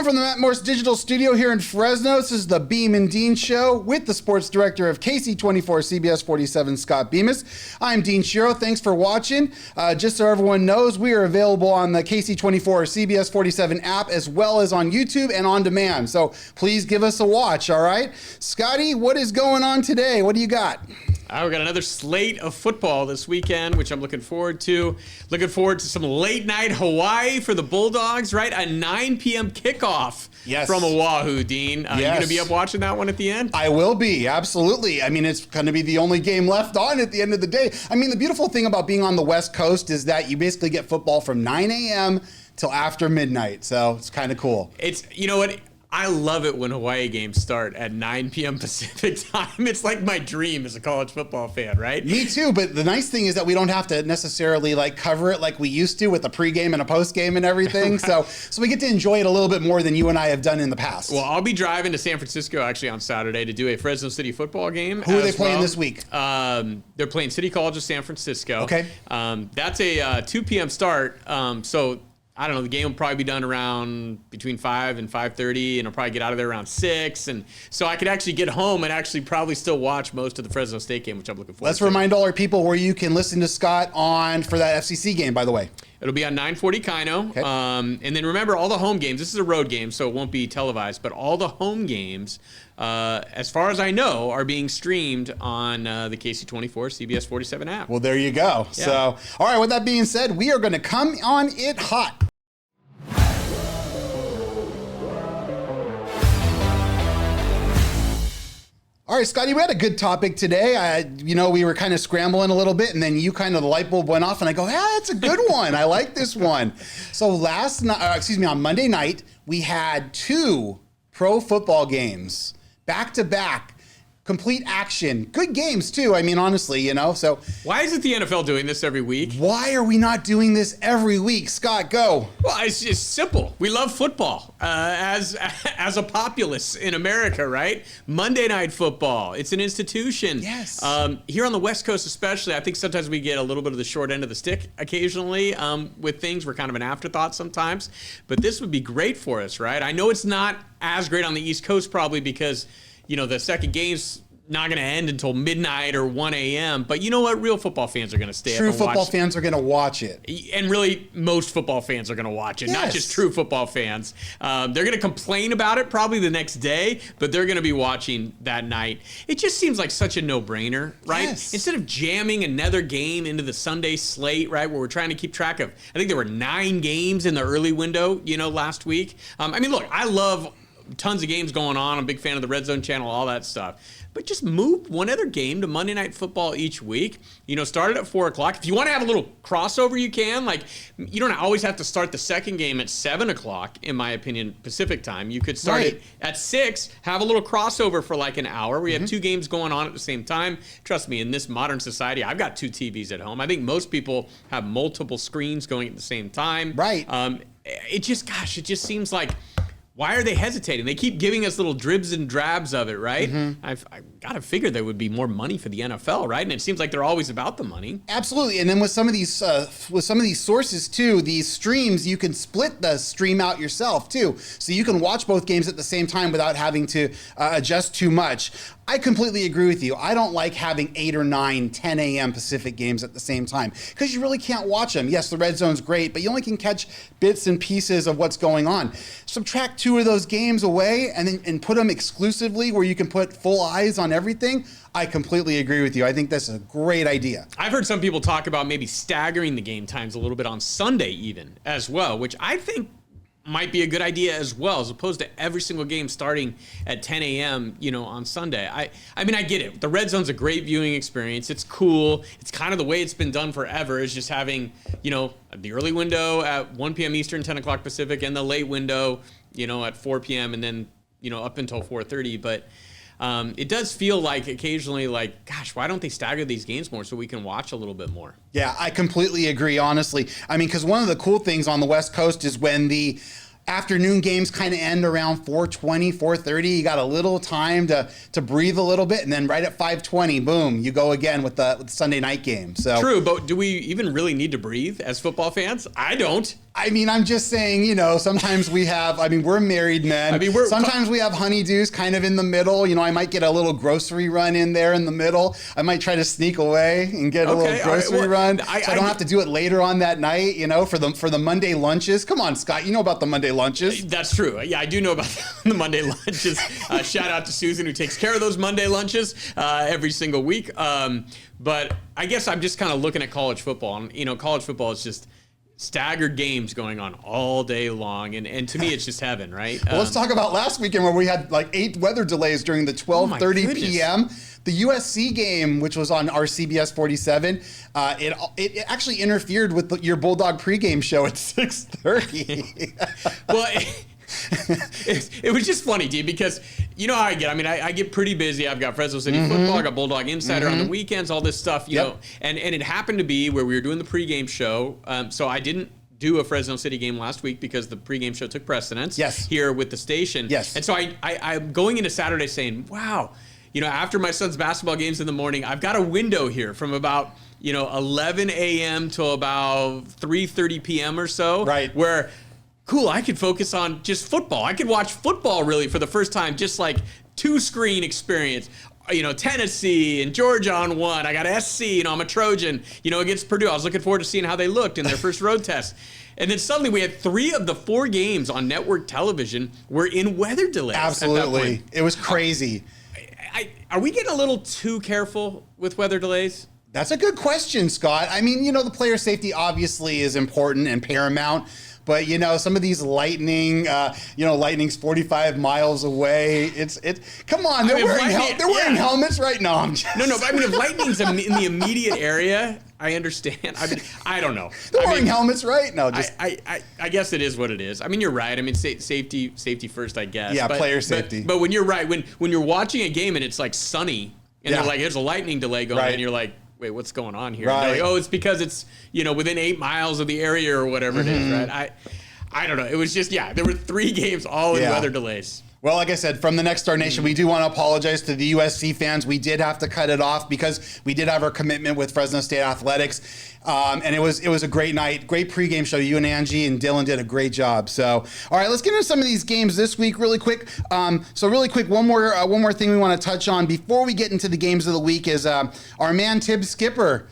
everyone, from the Matt Morse Digital Studio here in Fresno. This is the Beem and Dean Show with the sports director of KC24 CBS47, Scott Bemis. I'm Dean Shiro. Thanks for watching. Just so everyone knows, we are available on the KC24 CBS47 app as well as on YouTube and on demand. So please give us a watch, all right? Scotty, what is going on today? What do you got? We got another slate of football this weekend, which I'm looking forward to. Looking forward to some late night Hawaii for the Bulldogs, right? A 9 p.m. kickoff from Oahu, Dean. You going to be up watching that one at the end? I will be, absolutely. I mean, it's going to be the only game left on at the end of the day. I mean, the beautiful thing about being on the West Coast is that you basically get football from 9 a.m. till after midnight. So it's kind of cool. It's, you know what? I love it when Hawaii games start at 9 p.m. Pacific time. It's like my dream as a college football fan, right? Me too, but the nice thing is that we don't have to necessarily like cover it like we used to with a pregame and a postgame and everything. Right. So we get to enjoy it a little bit more than you and I have done in the past. Well, I'll be driving to San Francisco actually on Saturday to do a Fresno City football game. Who are they playing this week? They're playing City College of San Francisco. Okay. That's a 2 p.m. start. So I don't know, the game will probably be done around between 5 and 5:30, and I'll probably get out of there around 6. And so I could actually get home and actually probably still watch most of the Fresno State game, which I'm looking forward to. Let's remind all our people where you can listen to Scott on for that FCC game, by the way. It'll be on 940 Kino. Okay. And then remember, all the home games, this is a road game, so it won't be televised, but all the home games, as far as I know, are being streamed on the KC24 CBS47 app. Well, there you go. Yeah. So, all right, with that being said, we are going to come on it hot. All right, Scotty, we had a good topic today. We were kind of scrambling a little bit, and then the light bulb went off, and I go, that's a good one. I like this one. So on Monday night, we had 2 pro football games back to back. Complete action. Good games, too. I mean, honestly, So why isn't the NFL doing this every week? Why are we not doing this every week? Scott, go. Well, it's just simple. We love football as a populace in America, right? Monday Night Football. It's an institution. Yes. Here on the West Coast especially, I think sometimes we get a little bit of the short end of the stick occasionally with things. We're kind of an afterthought sometimes. But this would be great for us, right? I know it's not as great on the East Coast probably because the second game's not going to end until midnight or 1 a.m. But you know what? Real football fans are going to stay up and watch. True football fans are going to watch it. And really, most football fans are going to watch it, not just true football fans. They're going to complain about it probably the next day, but they're going to be watching that night. It just seems like such a no-brainer, right? Yes. Instead of jamming another game into the Sunday slate, right, where we're trying to keep track of, I think there were 9 games in the early window, last week. Look, I love tons of games going on. I'm a big fan of the Red Zone channel, all that stuff. But just move one other game to Monday Night Football each week. Start it at 4 o'clock. If you want to have a little crossover, you can. Like, you don't always have to start the second game at 7 o'clock, in my opinion, Pacific time. You could start it at 6, have a little crossover for like an hour. We have 2 games going on at the same time. Trust me, in this modern society, I've got 2 TVs at home. I think most people have multiple screens going at the same time. Right. It just seems like, why are they hesitating? They keep giving us little dribs and drabs of it, right? Mm-hmm. I've got to figure there would be more money for the NFL, right? And it seems like they're always about the money. Absolutely. And then with some of these sources too, these streams, you can split the stream out yourself too, so you can watch both games at the same time without having to adjust too much. I completely agree with you. I don't like having 8 or 9, 10 a.m. Pacific games at the same time because you really can't watch them. Yes, the red zone's great, but you only can catch bits and pieces of what's going on. Subtract 2 of those games away and put them exclusively where you can put full eyes on everything. I completely agree with you. I think that's a great idea. I've heard some people talk about maybe staggering the game times a little bit on Sunday even as well, which I think might be a good idea as well, as opposed to every single game starting at 10 a.m., on Sunday. I get it. The Red Zone's a great viewing experience. It's cool. It's kind of the way it's been done forever, is just having, the early window at 1 p.m. Eastern, 10 o'clock Pacific, and the late window, at 4 p.m. and then, up until 4:30. But it does feel like occasionally gosh, why don't they stagger these games more so we can watch a little bit more? Yeah, I completely agree, honestly. Because one of the cool things on the West Coast is when the afternoon games kind of end around 4:20, 4:30. You got a little time to breathe a little bit, and then right at 5:20, boom, you go again with the Sunday night game. So true, but do we even really need to breathe as football fans? I don't. I mean, I'm just saying, sometimes we have, we're married men. Sometimes we have honeydews kind of in the middle. I might get a little grocery run in there in the middle. I might try to sneak away and get a little grocery run. So I don't have to do it later on that night, for the Monday lunches. Come on, Scott, you know about the Monday lunches. That's true. Yeah, I do know about the Monday lunches. Shout out to Susan who takes care of those Monday lunches every single week. But I guess I'm just kind of looking at college football. And, college football is just staggered games going on all day long, and to me it's just heaven, right? Well, let's talk about last weekend where we had like 8 weather delays during the 12:30 p.m. The USC game, which was on our CBS47, it actually interfered with your Bulldog pregame show at 6:30. Well, it was just funny, D, because you know how I get. I get pretty busy. I've got Fresno City football, I got Bulldog Insider on the weekends, all this stuff, you know. And it happened to be where we were doing the pregame show. So I didn't do a Fresno City game last week because the pregame show took precedence here with the station. Yes. And so I'm going into Saturday saying, wow, after my son's basketball games in the morning, I've got a window here from about 11 a.m. till about 3:30 p.m. or so. Right. Where cool, I could focus on just football. I could watch football really for the first time, just like 2-screen experience. Tennessee and Georgia on one. I got SC, I'm a Trojan, against Purdue. I was looking forward to seeing how they looked in their first road test. And then suddenly we had 3 of the 4 games on network television were in weather delays. Absolutely. It was crazy. Are we getting a little too careful with weather delays? That's a good question, Scott. The player safety obviously is important and paramount. But, some of these lightning's 45 miles away. Come on, they're wearing helmets right now. No, but if lightning's in the immediate area, I understand. I don't know. They're wearing helmets right now. I guess it is what it is. You're right. Safety first, I guess. Yeah, player safety. But when you're right, when you're watching a game and it's like sunny, and they're like, there's a lightning delay going on, and you're like, wait, what's going on here? Right. Like, it's because it's, within 8 miles of the area or whatever it is, right? I don't know. It was just, there were 3 games all in weather delays. Well, like I said, from the Next Star Nation, we do want to apologize to the USC fans. We did have to cut it off because we did have our commitment with Fresno State Athletics. And it was a great night, great pregame show. You and Angie and Dylan did a great job. So, all right, let's get into some of these games this week really quick. One more thing we want to touch on before we get into the games of the week is our man Tim Skipper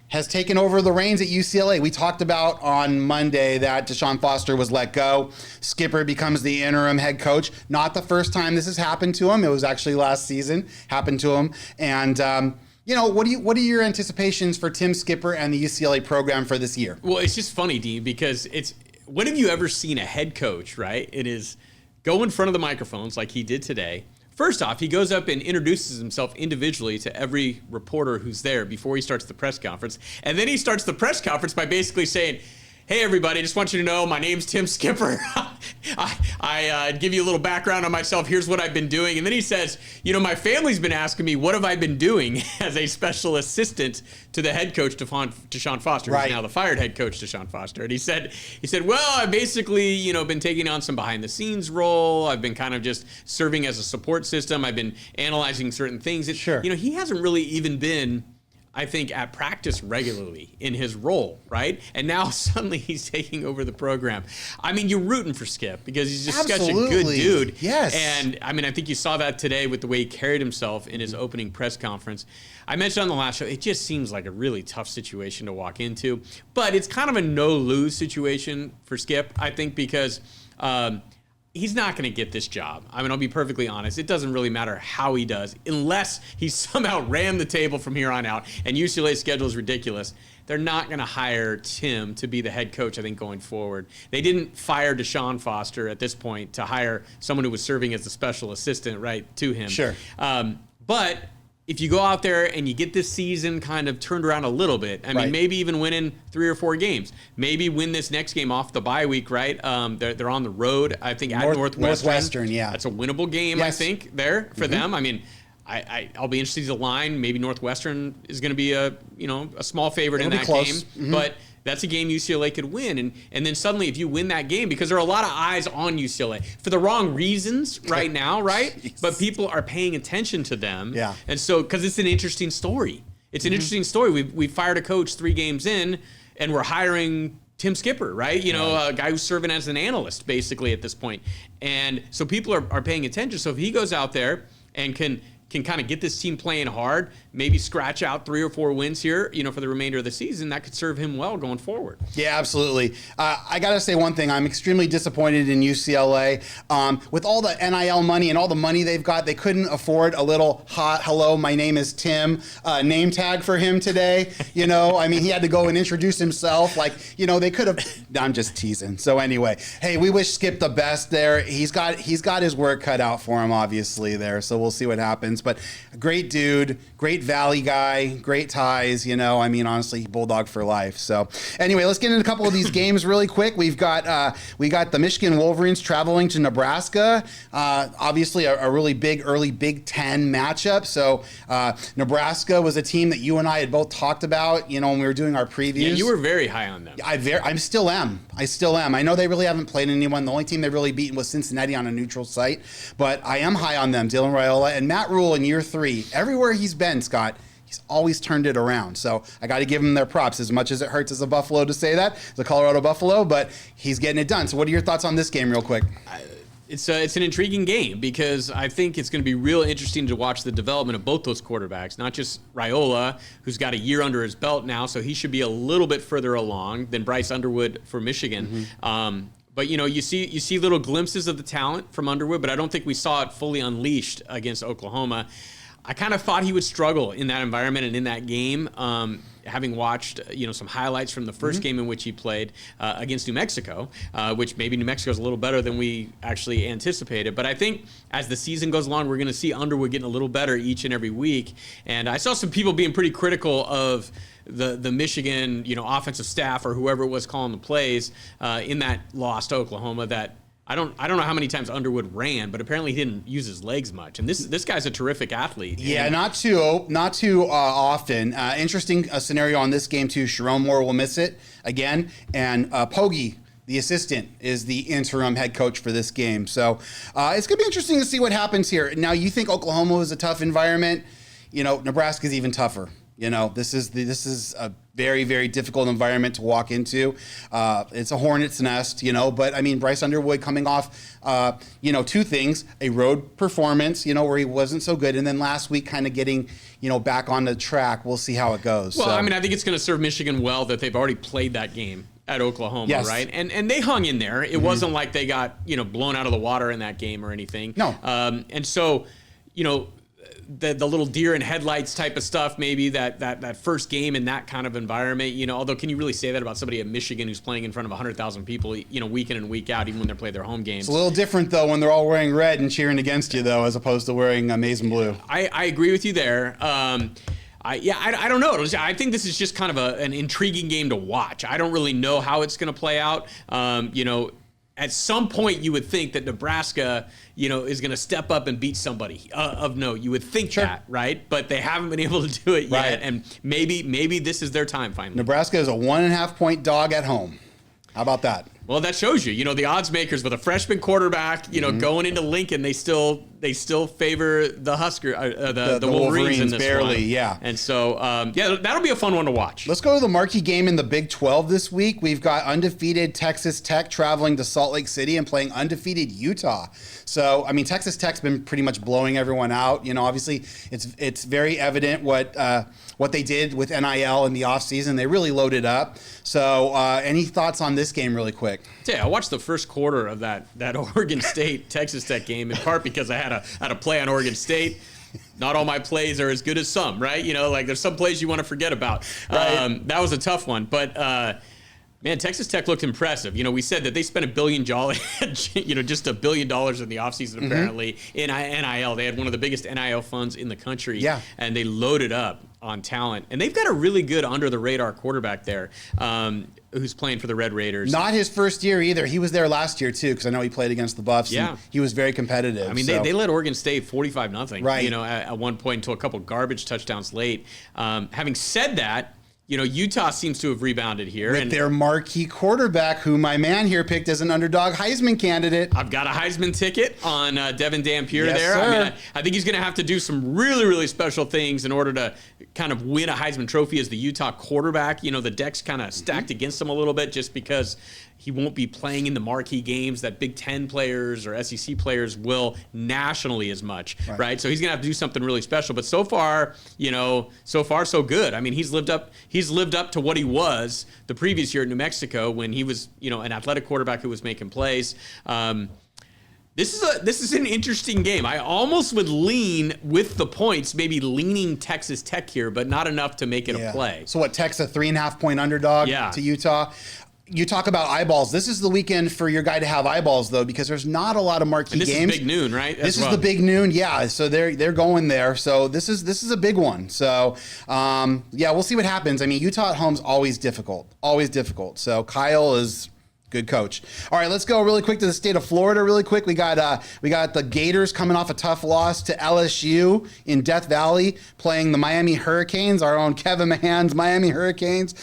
has taken over the reins at UCLA. We talked about on Monday that Deshaun Foster was let go. Skipper becomes the interim head coach. Not the first time this has happened to him. It was actually last season, happened to him. And, what are your anticipations for Tim Skipper and the UCLA program for this year? Well, it's just funny, Dean, because when have you ever seen a head coach, right? It is go in front of the microphones like he did today. First off, he goes up and introduces himself individually to every reporter who's there before he starts the press conference. And then he starts the press conference by basically saying, hey, everybody, I just want you to know my name's Tim Skipper. I give you a little background on myself. Here's what I've been doing. And then he says, my family's been asking me, what have I been doing as a special assistant to the head coach, Deshaun Foster, who's now the fired head coach, Deshaun Foster. And he said, well, I've basically, been taking on some behind the scenes role. I've been kind of just serving as a support system. I've been analyzing certain things. Sure. He hasn't really even been, I think, at practice regularly in his role, right? And now suddenly he's taking over the program. You're rooting for Skip because he's just such a good dude. Yes. And I think you saw that today with the way he carried himself in his opening press conference. I mentioned on the last show, it just seems like a really tough situation to walk into, but it's kind of a no-lose situation for Skip, I think, because he's not going to get this job. I'll be perfectly honest. It doesn't really matter how he does, unless he somehow ran the table from here on out, and UCLA's schedule is ridiculous. They're not going to hire Tim to be the head coach, I think, going forward. They didn't fire Deshaun Foster at this point to hire someone who was serving as the special assistant, right, to him. Sure. But if you go out there and you get this season kind of turned around a little bit, maybe even winning 3 or 4 games, maybe win this next game off the bye week, right? They're on the road, I think, at Northwestern. Yeah. That's a winnable game, yes. I think, there for them. I'll be interested to see the line. Maybe Northwestern is going to be a small favorite in that game. Mm-hmm. But that's a game UCLA could win. And then suddenly if you win that game, because there are a lot of eyes on UCLA for the wrong reasons right now, right? Jeez. But people are paying attention to them. Yeah. And so, because it's an interesting story. It's an interesting story. We fired a coach 3 games in, and we're hiring Tim Skipper, right? A guy who's serving as an analyst basically at this point. And so people are paying attention. So if he goes out there and can kind of get this team playing hard, maybe scratch out 3 or 4 wins here, for the remainder of the season, that could serve him well going forward. Yeah, absolutely. I got to say one thing. I'm extremely disappointed in UCLA. With all the NIL money and all the money they've got, they couldn't afford a little hot, hello, my name is Tim, name tag for him today. He had to go and introduce himself. They could have, I'm just teasing. So anyway, hey, we wish Skip the best there. He's got his work cut out for him, obviously, there. So we'll see what happens. But great dude, great Valley guy, great ties, honestly, Bulldog for life. So anyway, let's get into a couple of these games really quick. We got the Michigan Wolverines traveling to Nebraska. Obviously a really big early Big Ten matchup. So Nebraska was a team that you and I had both talked about, when we were doing our previews. Yeah, you were very high on them. I still am. I know they really haven't played anyone. The only team they've really beaten was Cincinnati on a neutral site, but I am high on them. Dylan Raiola and Matt Rule in year 3. Everywhere he's been, Scott, he's always turned it around. So I got to give him their props, as much as it hurts as a Buffalo to say that, as a Colorado Buffalo, but he's getting it done. So what are your thoughts on this game real quick? It's an intriguing game because I think it's going to be real interesting to watch the development of both those quarterbacks, not just Raiola, who's got a year under his belt now, so he should be a little bit further along than Bryce Underwood for Michigan. Mm-hmm. But you see little glimpses of the talent from Underwood, but I don't think we saw it fully unleashed against Oklahoma. I kind of thought he would struggle in that environment and in that game, having watched some highlights from the first game in which he played against New Mexico, which maybe New Mexico is a little better than we actually anticipated. But I think as the season goes along, we're going to see Underwood getting a little better each and every week. And I saw some people being pretty critical of the Michigan offensive staff or whoever it was calling the plays in that loss to Oklahoma. That I don't know how many times Underwood ran, but apparently he didn't use his legs much. And this guy's a terrific athlete. Yeah, not too often. Interesting scenario on this game too. Sharon Moore will miss it again, and Poggi, the assistant, is the interim head coach for this game. So it's going to be interesting to see what happens here. Now, you think Oklahoma was a tough environment. Nebraska's even tougher. This is a very, very difficult environment to walk into. It's a hornet's nest, but I mean, Bryce Underwood coming off, 2 things: a road performance, where he wasn't so good, and then last week kind of getting, back on the track. We'll see how it goes. Well, I think it's going to serve Michigan well that they've already played that game at Oklahoma, yes. Right? And they hung in there. It wasn't like they got, blown out of the water in that game or anything. No. And so, the little deer in headlights type of stuff, maybe that first game in that kind of environment, although can you really say that about somebody at Michigan who's playing in front of 100,000 people, week in and week out, even when they're playing their home games? It's a little different, though, when they're all wearing red and cheering against you, though, as opposed to wearing maize and blue. I agree with you there. I don't know. I think this is just kind of an intriguing game to watch. I don't really know how it's going to play out. At some point, you would think that Nebraska, is going to step up and beat somebody of note. You would think that, right? But they haven't been able to do it yet, right. And maybe this is their time finally. Nebraska is a 1.5-point dog at home. How about that? Well, that shows you. The odds makers with a freshman quarterback, going into Lincoln, they still favor the Husker, the Wolverines in this barely, one. Yeah. And so, that'll be a fun one to watch. Let's go to the marquee game in the Big 12 this week. We've got undefeated Texas Tech traveling to Salt Lake City and playing undefeated Utah. So, Texas Tech's been pretty much blowing everyone out. Obviously, it's very evident what they did with NIL in the offseason. They really loaded up. So, any thoughts on this game really quick? Yeah, I watched the first quarter of that Oregon State Texas Tech game in part because I had a play on Oregon State. Not all my plays are as good as some, right? There's some plays you want to forget about. Right. That was a tough one, but man, Texas Tech looked impressive. We said that they spent just $1 billion in the offseason apparently in NIL. They had one of the biggest NIL funds in the country, and they loaded up on talent. And they've got a really good under-the-radar quarterback there who's playing for the Red Raiders. Not his first year either. He was there last year, too, because I know he played against the Buffs. Yeah. And he was very competitive. They led Oregon State 45-0, right. At one point until a couple garbage touchdowns late. Having said that, Utah seems to have rebounded here. With their marquee quarterback, who my man here picked as an underdog Heisman candidate. I've got a Heisman ticket on Devin Dampier Yes, there. sir. I mean, I think he's going to have to do some really, really special things in order to kind of win a Heisman Trophy as the Utah quarterback. The deck's kind of stacked against him a little bit just because he won't be playing in the marquee games that Big Ten players or SEC players will nationally as much, right? So he's going to have to do something really special. But so far, so good. I mean, he's lived up to what he was the previous year at New Mexico when he was, an athletic quarterback who was making plays. This is an interesting game. I almost would lean with the points, maybe leaning Texas Tech here, but not enough to make it a play. So what, Tech's a 3.5-point underdog to Utah? You talk about eyeballs. This is the weekend for your guy to have eyeballs, though, because there's not a lot of marquee games. This is big noon, right? This is the big noon, yeah. So they're going there. So this is a big one. So we'll see what happens. I mean, Utah at home is always difficult. So Kyle is good coach. All right, let's go really quick to the state of Florida. Really quick, we got the Gators coming off a tough loss to LSU in Death Valley, playing the Miami Hurricanes. Our own Kevin Mahan's Miami Hurricanes.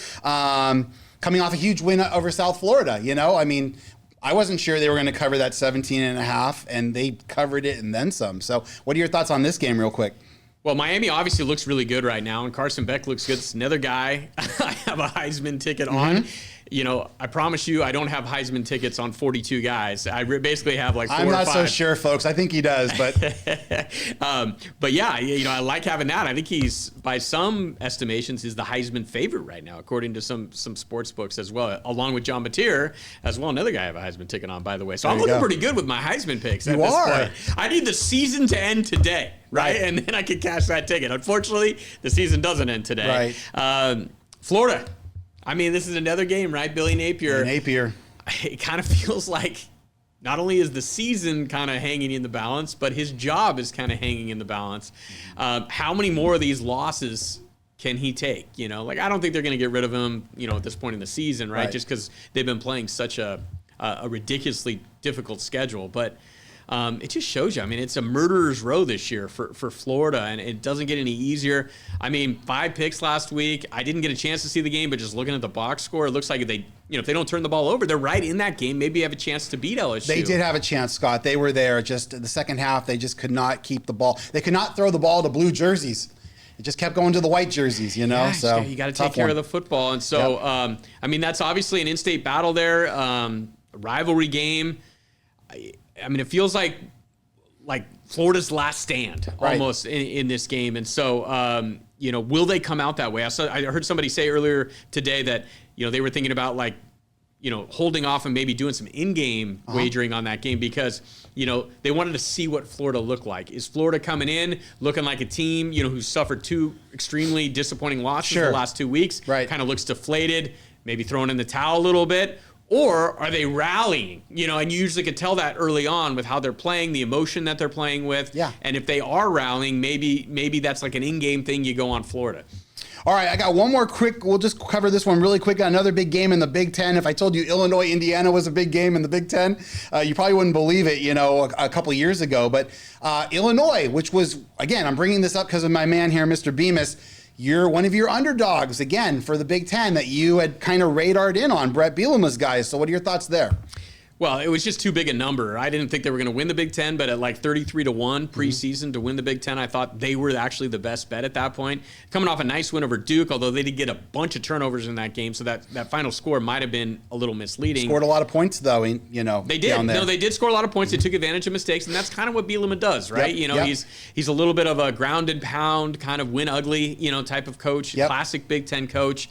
Coming off a huge win over South Florida, I mean, I wasn't sure they were going to cover that 17.5, and they covered it and then some. So what are your thoughts on this game real quick? Well, Miami obviously looks really good right now, and Carson Beck looks good. It's another guy I have a Heisman ticket on. I promise you I don't have Heisman tickets on 42 guys. I basically have like 4 or 5. I'm not so sure, folks. I think he does, but but yeah, I like having that. I think he's, by some estimations, is the Heisman favorite right now, according to some sports books as well, along with John Mateer as well. Another guy I have a Heisman ticket on, by the way. So I'm looking pretty good with my Heisman picks at this point. I need the season to end today, right? And then I can cash that ticket. Unfortunately, the season doesn't end today. Right. Florida. I mean, this is another game, right? Billy Napier. It kind of feels like not only is the season kind of hanging in the balance, but his job is kind of hanging in the balance. How many more of these losses can he take? I don't think they're going to get rid of him, at this point in the season, right? Just because they've been playing such a ridiculously difficult schedule. But it just shows you. I mean, it's a murderer's row this year for Florida, and it doesn't get any easier. I mean, 5 picks last week. I didn't get a chance to see the game, but just looking at the box score, it looks like if they don't turn the ball over, they're right in that game. Maybe have a chance to beat LSU. They did have a chance, Scott. They were there. Just the second half, they just could not keep the ball. They could not throw the ball to blue jerseys. It just kept going to the white jerseys, Yeah, so you got to take care of the football. And so, I mean, that's obviously an in-state battle there, a rivalry game. I mean, it feels like Florida's last stand almost in this game. And so, will they come out that way? I heard somebody say earlier today that, they were thinking about holding off and maybe doing some in-game wagering on that game because, they wanted to see what Florida looked like. Is Florida coming in looking like a team, who suffered 2 extremely disappointing losses the last 2 weeks? Kind of looks deflated, maybe throwing in the towel a little bit. Or are they rallying? And you usually could tell that early on with how they're playing, the emotion that they're playing with. Yeah. And if they are rallying, maybe that's like an in-game thing. You go on Florida. All right, I got one more quick. We'll just cover this one really quick. Got another big game in the Big Ten. If I told you Illinois, Indiana was a big game in the Big Ten, you probably wouldn't believe it, a couple years ago. But Illinois, which was, again, I'm bringing this up because of my man here, Mr. Bemis. You're one of your underdogs, again, for the Big Ten that you had kind of radared in on, Brett Bielema's guys. So what are your thoughts there? Well, it was just too big a number. I didn't think they were going to win the Big Ten, but at like 33-1 preseason to win the Big Ten, I thought they were actually the best bet at that point. Coming off a nice win over Duke, although they did get a bunch of turnovers in that game, so that final score might have been a little misleading. Scored a lot of points, though, they did. Down there. No, they did score a lot of points. They took advantage of mistakes, and that's kind of what Bielema does, right? He's a little bit of a ground and pound, kind of win ugly, type of coach, classic Big Ten coach.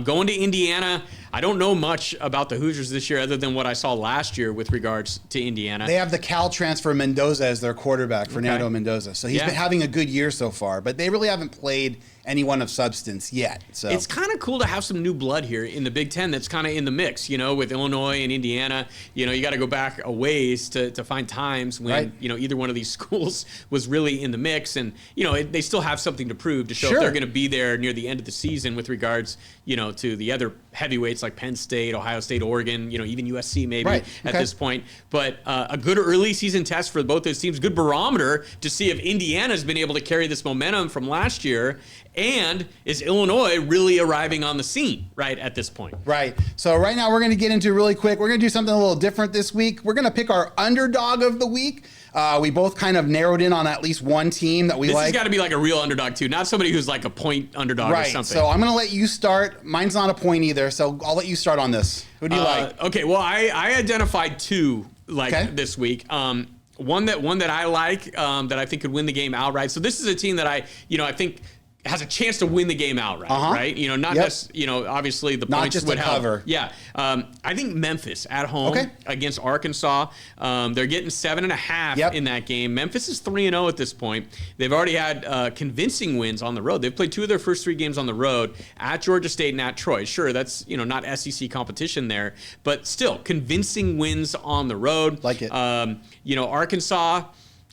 Going to Indiana, I don't know much about the Hoosiers this year other than what I saw last year with regards to Indiana. They have the Cal transfer Mendoza as their quarterback, Fernando Mendoza. So he's been having a good year so far, but they really haven't played anyone of substance yet. So it's kind of cool to have some new blood here in the Big Ten that's kind of in the mix, with Illinois and Indiana. You got to go back a ways to find times when, either one of these schools was really in the mix. And, they still have something to prove to show if they're going to be there near the end of the season with regards, to the other heavyweights like Penn State, Ohio State, Oregon, even USC maybe. at this point. But a good early season test for both those teams, good barometer to see if Indiana's been able to carry this momentum from last year, and is Illinois really arriving on the scene right at this point? Right. So right now we're going to get into really quick. We're going to do something a little different this week. We're going to pick our underdog of the week. We both kind of narrowed in on at least one team that we like. This has got to be like a real underdog too, not somebody who's like a point underdog or something. So I'm going to let you start. Mine's not a point either, so I'll let you start on this. Who do you like? Okay, well, I identified two this week. One that I like that I think could win the game outright. So this is a team that I think has a chance to win the game outright, right? Not just, obviously the not points just would a help. cover. Yeah. I think Memphis at home against Arkansas. They're getting 7.5 in that game. Memphis is 3-0 at this point. They've already had convincing wins on the road. They've played 2 of their first 3 games on the road at Georgia State and at Troy. Sure, that's, not SEC competition there, but still convincing wins on the road. Like it. Arkansas,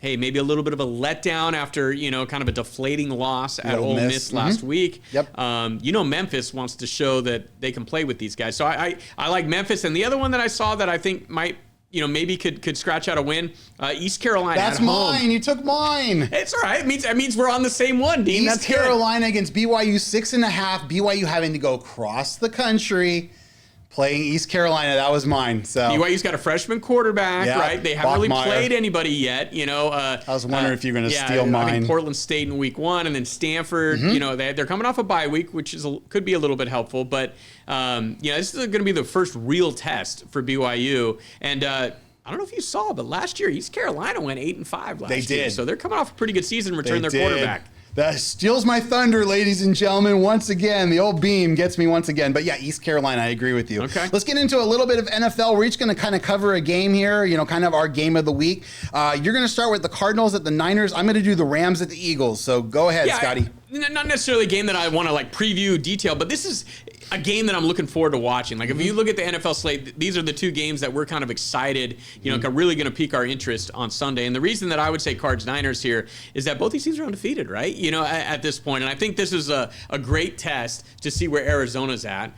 hey, maybe a little bit of a letdown after, kind of a deflating loss at Ole Miss last week. Yep. Memphis wants to show that they can play with these guys. So I like Memphis. And the other one that I saw that I think might, maybe could scratch out a win, East Carolina That's at home. mine. You took mine. It's all right. It means we're on the same one, Dean. East Carolina against BYU 6.5. BYU having to go across the country. Playing East Carolina, that was mine. So BYU's got a freshman quarterback, right? They haven't really played anybody yet. I was wondering if you're going to steal mine. I think Portland State in week 1, and then Stanford. They're coming off a bye week, which could be a little bit helpful. But this is going to be the first real test for BYU. And I don't know if you saw, but last year East Carolina went 8-5 last year. They did. So they're coming off a pretty good season, returning their quarterback. That steals my thunder, ladies and gentlemen. Once again, the old Beam gets me once again. But yeah, East Carolina, I agree with you. Okay. Let's get into a little bit of NFL. We're each going to kind of cover a game here, kind of our game of the week. You're going to start with the Cardinals at the Niners. I'm going to do the Rams at the Eagles. So go ahead, Scotty. Not necessarily a game that I want to preview detail, but this is a game that I'm looking forward to watching. If you look at the NFL slate, these are the 2 games that we're kind of excited, really going to pique our interest on Sunday. And the reason that I would say Cards-Niners here is that both these teams are undefeated, right? At this point. And I think this is a great test to see where Arizona's at.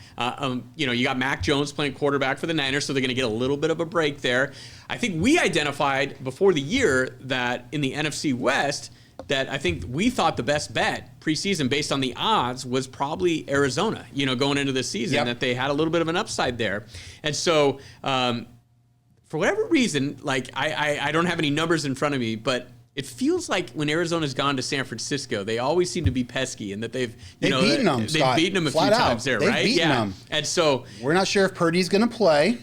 You got Mac Jones playing quarterback for the Niners, so they're going to get a little bit of a break there. I think we identified before the year that in the NFC West, that I think we thought the best bet preseason based on the odds was probably Arizona, going into the season, that they had a little bit of an upside there. And so for whatever reason, I don't have any numbers in front of me, but it feels like when Arizona's gone to San Francisco, they always seem to be pesky, and that they've beaten them. They've beaten them a few times there, right? Beaten them. And so we're not sure if Purdy's going to play.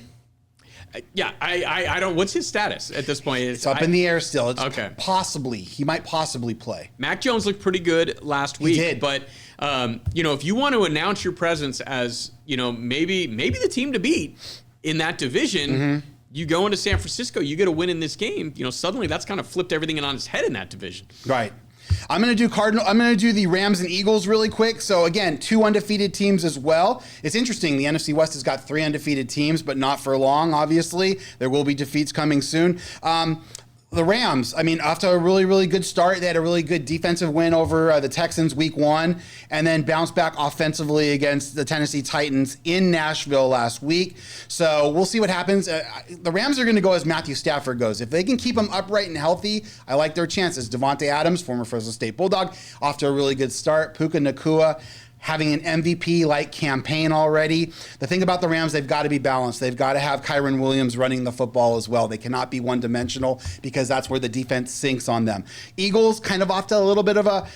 I don't. What's his status at this point? It's up in the air still. It's possibly he might possibly play. Mac Jones looked pretty good last week, he did. But if you want to announce your presence as maybe the team to beat in that division. You go into San Francisco, you get a win in this game. Suddenly that's kind of flipped everything on its head in that division. Right. I'm going to do the Rams and Eagles really quick. So again, 2 undefeated teams as well. It's interesting. The NFC West has got 3 undefeated teams, but not for long, obviously. There will be defeats coming soon. The Rams, after a really, really good start, they had a really good defensive win over the Texans week 1, and then bounced back offensively against the Tennessee Titans in Nashville last week. So we'll see what happens. The Rams are going to go as Matthew Stafford goes. If they can keep them upright and healthy, I like their chances. Devontae Adams, former Fresno State Bulldog, off to a really good start. Puka Nacua, having an MVP-like campaign already. The thing about the Rams, they've got to be balanced. They've got to have Kyron Williams running the football as well. They cannot be one-dimensional because that's where the defense sinks on them. Eagles kind of off to a little bit of a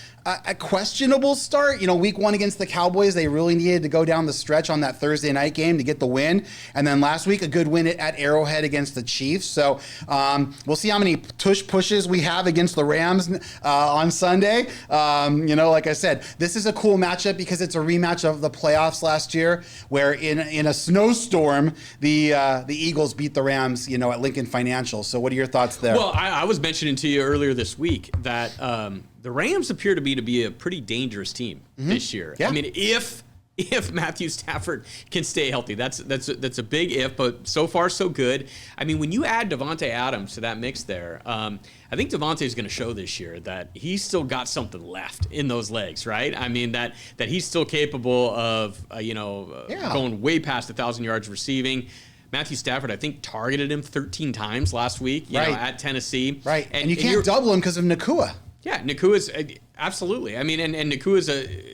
questionable start. Week 1 against the Cowboys, they really needed to go down the stretch on that Thursday night game to get the win. And then last week, a good win at Arrowhead against the Chiefs. So we'll see how many tush pushes we have against the Rams on Sunday. Like I said, this is a cool matchup because it's a rematch of the playoffs last year, where in a snowstorm, the Eagles beat the Rams, at Lincoln Financial. So what are your thoughts there? Well, I was mentioning to you earlier this week that the Rams appear to be a pretty dangerous team this year. Yeah. If Matthew Stafford can stay healthy, that's a big if, but so far so good. When you add Devontae Adams to that mix there, I think Devontae's going to show this year that he's still got something left in those legs, right? That he's still capable of going way past 1,000 yards receiving. Matthew Stafford, I think, targeted him 13 times last week, you know, at Tennessee. Right. And you can't double him because of Nakua. Yeah, Nakua's absolutely. I mean, and Nakua's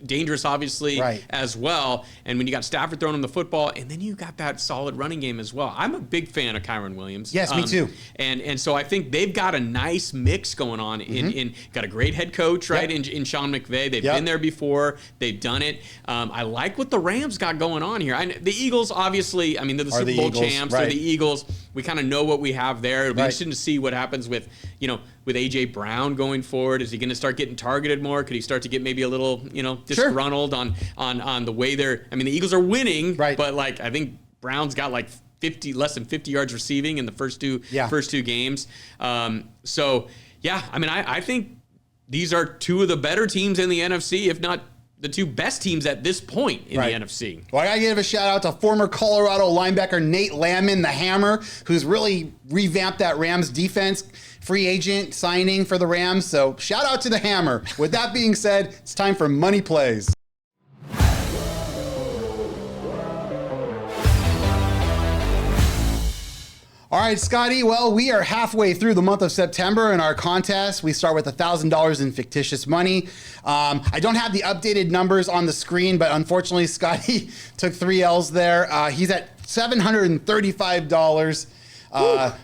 dangerous, obviously, as well. And when you got Stafford throwing him the football, and then you got that solid running game as well. I'm a big fan of Kyren Williams. Yes, me too. And so I think they've got a nice mix going on. In got a great head coach, right? In Sean McVay, they've been there before. They've done it. I like what the Rams got going on here. The Eagles, obviously, I mean, they're the Super Bowl champs. They're the Eagles. We kind of know what we have there. It'll be interesting to see what happens with, you know, with A.J. Brown going forward. Is he going to start getting targeted more? Could he start to get maybe a little, you know, disgruntled on the way they're, I mean, the Eagles are winning, but like, I think Brown's got like less than 50 yards receiving in the first two games. So yeah, I mean, I think these are two of the better teams in the NFC, if not the two best teams at this point in the NFC. Well, I got to give a shout out to former Colorado linebacker Nate Landman, the Hammer, who's really revamped that Rams defense. Free agent signing for the Rams. So shout out to the Hammer. With that being said, it's time for Money Plays. All right, Scotty. Well, we are halfway through the month of September in our contest. We start with $1,000 in fictitious money. I don't have the updated numbers on the screen, but unfortunately, Scotty took 3 L's there. He's at $735.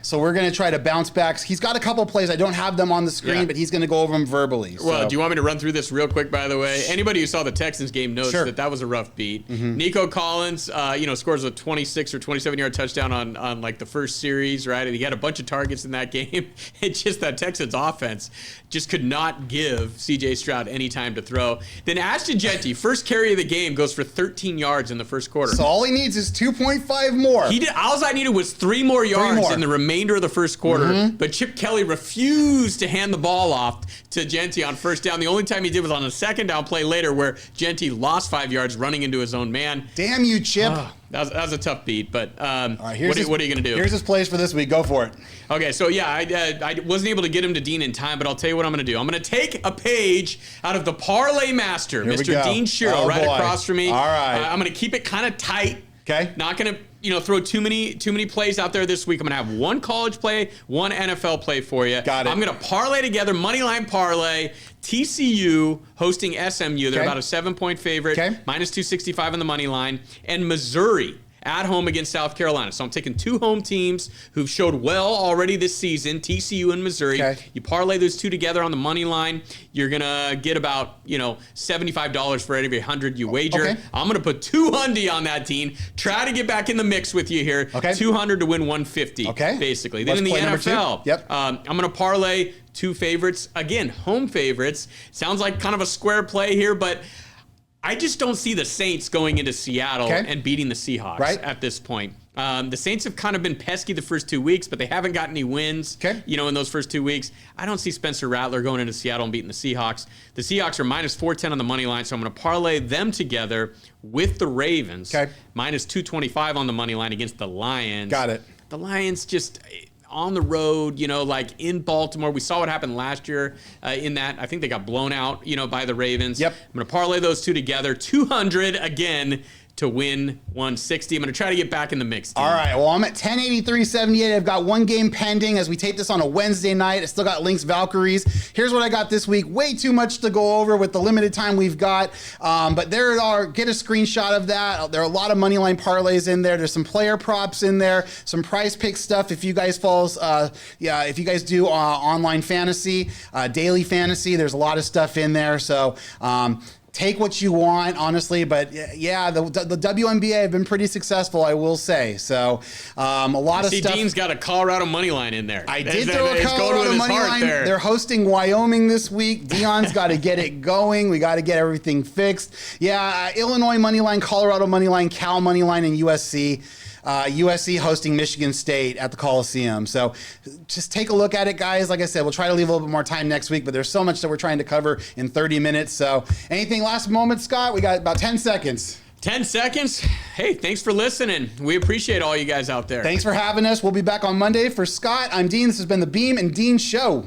So we're going to try to bounce back. He's got a couple plays. I don't have them on the screen, but he's going to go over them verbally. Well, do you want me to run through this real quick, by the way? Anybody who saw the Texans game knows that was a rough beat. Nico Collins, scores a 26 or 27-yard touchdown on like the first series, right? And he had a bunch of targets in that game. It's just that Texans offense just could not give C.J. Stroud any time to throw. Then Ashton Jeanty, first carry of the game, goes for 13 yards in the first quarter. So all he needs is 2.5 more. All I needed was 3 more yards in the remainder of the first quarter, but Chip Kelly refused to hand the ball off to Jeanty on first down. The only time he did was on a second down play later where Jeanty lost 5 yards running into his own man. Damn you, Chip. That was a tough beat, but all right, what are you going to do? Here's his plays for this week. Go for it. Okay, so yeah, I wasn't able to get him to Dean in time, but I'll tell you what I'm going to do. I'm going to take a page out of the Parlay Master, Mr. Dean Show, across from me. All right. I'm going to keep it kind of tight. Okay. Not going to throw too many plays out there this week. I'm going to have one college play, one NFL play for you. Got it. I'm going to parlay together, moneyline parlay, TCU hosting SMU. They're about a 7-point favorite, minus 265 on the money line, and Missouri at home against South Carolina. So I'm taking 2 home teams who've showed well already this season, TCU and Missouri. You parlay those 2 together on the money line, you're going to get about, $75 for every 100 you wager. I'm going to put $200 on that team. Try to get back in the mix with you here. $200 to win $150, basically. Then in the NFL, I'm going to parlay 2 favorites. Again, home favorites. Sounds like kind of a square play here, but I just don't see the Saints going into Seattle and beating the Seahawks at this point. The Saints have kind of been pesky the first 2 weeks, but they haven't got any wins, in those first 2 weeks. I don't see Spencer Rattler going into Seattle and beating the Seahawks. The Seahawks are minus 410 on the money line, so I'm going to parlay them together with the Ravens, minus 225 on the money line against the Lions. Got it. The Lions just on the road, like in Baltimore. We saw what happened last year in that. I think they got blown out, by the Ravens. I'm going to parlay those 2 together. 200 again to win 160. I'm going to try to get back in the mix. All right. Well, I'm at 1083.78. I've got 1 game pending as we tape this on a Wednesday night. I still got Lynx Valkyries. Here's what I got this week. Way too much to go over with the limited time we've got. But get a screenshot of that. There are a lot of money line parlays in there. There's some player props in there, some prize pick stuff. If you guys if you guys do online fantasy, daily fantasy, there's a lot of stuff in there. So, take what you want, honestly, but yeah, the WNBA have been pretty successful, I will say. So a lot of stuff. Dean's got a Colorado money line in there. I did throw a Colorado money line. They're hosting Wyoming this week. Dion's got to get it going. We got to get everything fixed. Yeah, Illinois money line, Colorado money line, Cal money line, and USC. USC hosting Michigan State at the Coliseum. So just take a look at it, guys. Like I said, we'll try to leave a little bit more time next week, but there's so much that we're trying to cover in 30 minutes. So anything last moment, Scott? We got about 10 seconds. 10 seconds. Hey, thanks for listening. We appreciate all you guys out there. Thanks for having us. We'll be back on Monday. For Scott, I'm Dean. This has been the Beem and Dean Show.